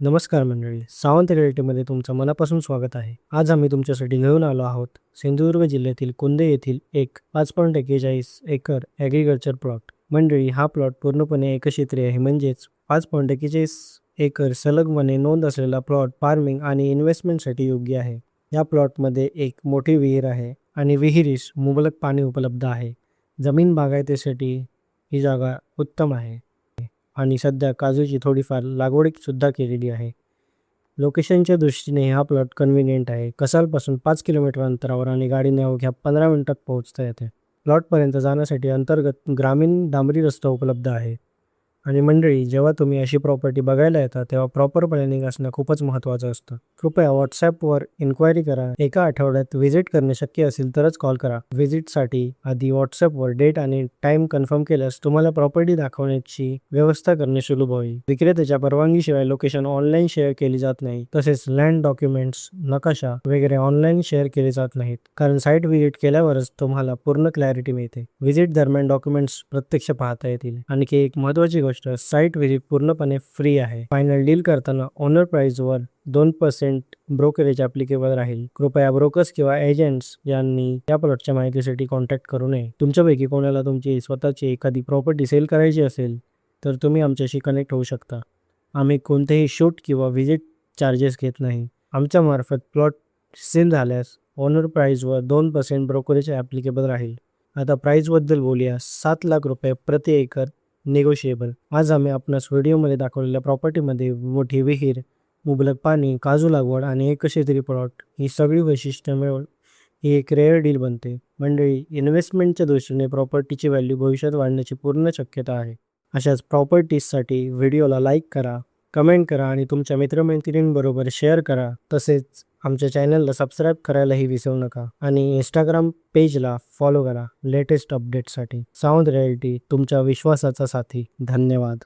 नमस्कार मंडळी, सावंत रिअल्टीमध्ये तुमचं मनापासून स्वागत आहे. आज आम्ही तुमच्यासाठी घेऊन आलो आहोत सिंधुदुर्ग जिल्ह्यातील कुंदे येथील एक 5.41 एकर ॲग्रिकल्चर प्लॉट. मंडळी, हा प्लॉट पूर्णपणे एकक्षेत्रीय आहे, म्हणजेच 5.41 एकर सलगपणे नोंद असलेला प्लॉट फार्मिंग आणि इन्व्हेस्टमेंटसाठी योग्य आहे. या प्लॉटमध्ये एक मोठी विहीर आहे आणि विहिरीस मुबलक पाणी उपलब्ध आहे. जमीन बागायतीसाठी ही जागा उत्तम आहे आणि सध्या काजूची थोडीफार लागवड सुद्धा केलेली आहे. लोकेशनच्या दृष्टीने हा प्लॉट कन्व्हिनियंट आहे. कसालपासून 5 किलोमीटर अंतरावर आणि गाडीने अवघ्या 15 मिनिटात पोहोचता येते. प्लॉटपर्यंत जाण्यासाठी अंतर्गत ग्रामीण डांबरी रस्ता उपलब्ध आहे. आणि मंडळी, जेव्हा तुम्ही अशी प्रॉपर्टी बघायला येता तेव्हा प्रॉपर प्लॅनिंग असणं खूपच महत्त्वाचं असतं. कृपया व्हॉट्सॲपवर इन्क्वायरी करा. एका आठवड्यात व्हिजिट करणे शक्य असेल तरच कॉल करा. व्हिजिटसाठी आधी व्हॉट्सॲपवर डेट आणि टाईम कन्फर्म केल्यास तुम्हाला प्रॉपर्टी दाखवण्याची व्यवस्था करणे सुलभ होईल. विक्रेत्याच्या परवानगीशिवाय लोकेशन ऑनलाईन शेअर केली जात नाही. तसेच लँड डॉक्युमेंट्स, नकाशा वगैरे ऑनलाईन शेअर केले जात नाहीत, कारण साईट व्हिजिट केल्यावरच तुम्हाला पूर्ण क्लॅरिटी मिळते. व्हिजिट दरम्यान डॉक्युमेंट्स प्रत्यक्ष पाहता येतील. आणखी एक महत्त्वाची गोष्ट, साईट व्हिजिट पूर्णपणे फ्री आहे. फायनल डील करताना ओनर प्राइसवर 2% ब्रोकरेज ॲप्लिकेबल राहील. कृपया ब्रोकर्स किंवा एजंट्स यांनी या प्लॉटच्या माहितीसाठी कॉन्टॅक्ट करू नये. तुमच्यापैकी कोणाला तुमची स्वतःची एखादी प्रॉपर्टी सेल करायची असेल तर तुम्ही आमच्याशी कनेक्ट होऊ शकता. आम्ही कोणतेही शूट किंवा व्हिजिट चार्जेस घेत नाही. आमच्या मार्फत प्लॉट सेल झाल्यास ओनर प्राइसवर 2% ब्रोकरेज ॲप्लिकेबल राहील. आता प्राईजबद्दल बोलूया. 7 लाख रुपये प्रति एकर, निगोशिएबल. आज आम्ही आपणास व्हिडिओमध्ये दाखवलेल्या प्रॉपर्टीमध्ये मोठी विहीर, मुबलक पाणी, काजू लागवड आणि एकक्षेत्री प्लॉट ही सगळी वैशिष्ट्ये मिळून ही एक रेअर डील बनते. मंडळी, इन्व्हेस्टमेंटच्या दृष्टीने प्रॉपर्टीची व्हॅल्यू भविष्यात वाढण्याची पूर्ण शक्यता आहे. अशाच प्रॉपर्टीजसाठी व्हिडिओला लाईक करा, कमेंट करा आणि तुमच्या मित्रमैत्रिणींबरोबर शेअर करा. तसेच आमच्या चॅनलला सबस्क्राईब करायलाही विसरू नका आणि इंस्टाग्राम पेजला फॉलो करा लेटेस्ट अपडेटसाठी. सावंत रिअल्टी, तुमच्या विश्वासाचा साथी. धन्यवाद.